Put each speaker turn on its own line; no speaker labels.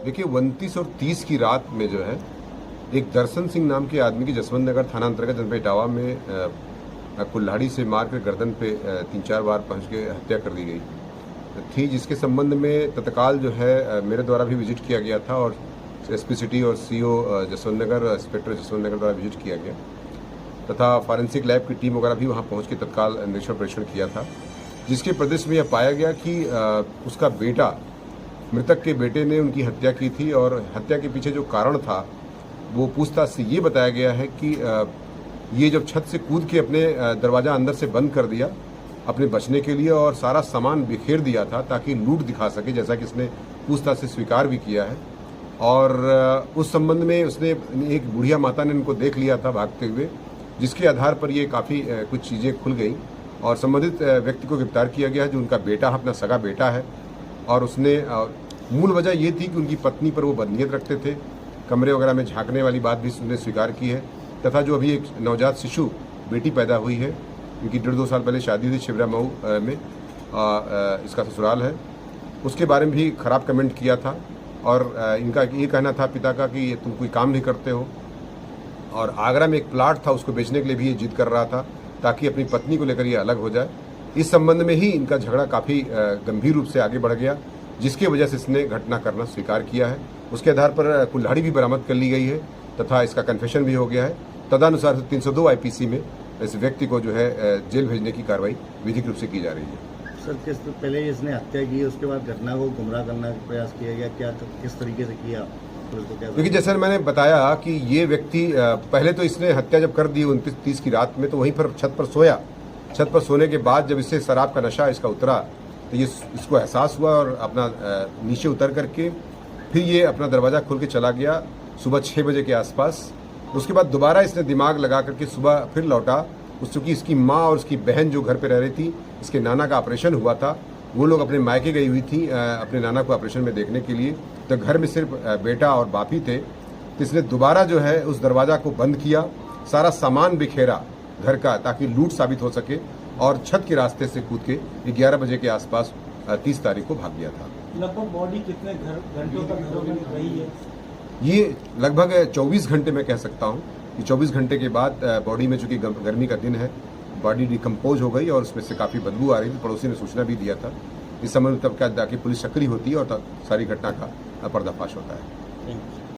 देखिए 29 और 30 की रात में जो है एक दर्शन सिंह नाम के आदमी की जसवंत नगर थाना अंतर्गत जनपद इटावा में कुल्हाड़ी से मारकर गर्दन पे 3-4 बार पहुंच के हत्या कर दी गई थी, जिसके संबंध में तत्काल जो है मेरे द्वारा भी विजिट किया गया था और एसपी सिटी और सीओ जसवंत नगर, इंस्पेक्टर जसवंत नगर द्वारा विजिट किया गया तथा फॉरेंसिक लैब की टीम वगैरह भी वहां पहुंच के तत्काल निरीक्षण परीक्षण किया था, जिसके प्रदेश में यह पाया गया कि उसका बेटा, मृतक के बेटे ने उनकी हत्या की थी और हत्या के पीछे जो कारण था वो पूछताछ से ये बताया गया है कि ये जब छत से कूद के अपने दरवाज़ा अंदर से बंद कर दिया अपने बचने के लिए और सारा सामान बिखेर दिया था ताकि लूट दिखा सके, जैसा कि इसने पूछताछ से स्वीकार भी किया है। और उस संबंध में उसने एक बुढ़िया माता ने इनको देख लिया था भागते हुए, जिसके आधार पर ये काफ़ी कुछ चीज़ें खुल गई और संबंधित व्यक्ति को गिरफ्तार किया गया, जो उनका बेटा, अपना सगा बेटा है। और उसने मूल वजह ये थी कि उनकी पत्नी पर वो बदनीयत रखते थे, कमरे वगैरह में झांकने वाली बात भी उसने स्वीकार की है तथा जो अभी एक नवजात शिशु बेटी पैदा हुई है, उनकी 1.5-2 साल पहले शादी हुई छिबरा मऊ में, इसका ससुराल है, उसके बारे में भी खराब कमेंट किया था। और इनका ये कहना था पिता का कि तुम कोई काम नहीं करते हो, और आगरा में एक प्लाट था उसको बेचने के लिए भी ये जिद कर रहा था ताकि अपनी पत्नी को लेकर ये अलग हो जाए। इस संबंध में ही इनका झगड़ा काफ़ी गंभीर रूप से आगे बढ़ गया, जिसकी वजह से इसने घटना करना स्वीकार किया है। उसके आधार पर कुल्हाड़ी भी बरामद कर ली गई है तथा इसका कन्फेशन भी हो गया है। तदनुसार 302 आईपीसी में इस व्यक्ति को जो है जेल भेजने की कार्रवाई विधिक रूप से की जा रही है।
सर, किस पहले इसने हत्या की, उसके बाद घटना को गुमराह करने का प्रयास किया गया, क्या किस तरीके से किया?
क्योंकि जैसे मैंने बताया कि ये व्यक्ति पहले तो इसने हत्या जब कर दी 29-30 की रात में, तो वहीं पर छत पर सोया। छत पर सोने के बाद जब इससे शराब का नशा इसका उतरा तो ये इसको एहसास हुआ और अपना नीचे उतर करके फिर ये अपना दरवाज़ा खोल के चला गया सुबह 6 बजे के आसपास। उसके बाद दोबारा इसने दिमाग लगा करके सुबह फिर लौटा। चूँकि इसकी माँ और उसकी बहन जो घर पे रह रही थी, इसके नाना का ऑपरेशन हुआ था, वो लोग अपने मायके गई हुई थी अपने नाना को ऑपरेशन में देखने के लिए, तो घर में सिर्फ बेटा और बाप ही थे। तो इसने दोबारा जो है उस दरवाज़ा को बंद किया, सारा सामान बिखेरा घर का ताकि लूट साबित हो सके, और छत के रास्ते से कूद के 11 बजे के आसपास 30 तारीख को भाग गया था।
लगभग बॉडी कितने घंटों तक घरों में रही है?
ये लगभग 24 घंटे में कह सकता हूँ कि 24 घंटे के बाद बॉडी में, चूंकि गर्मी का दिन है, बॉडी डिकम्पोज हो गई और उसमें से काफ़ी बदबू आ रही थी। पड़ोसी ने सूचना भी दिया था। इस समय तब क्या जाके पुलिस सक्रिय होती है और तब सारी घटना का पर्दाफाश होता है।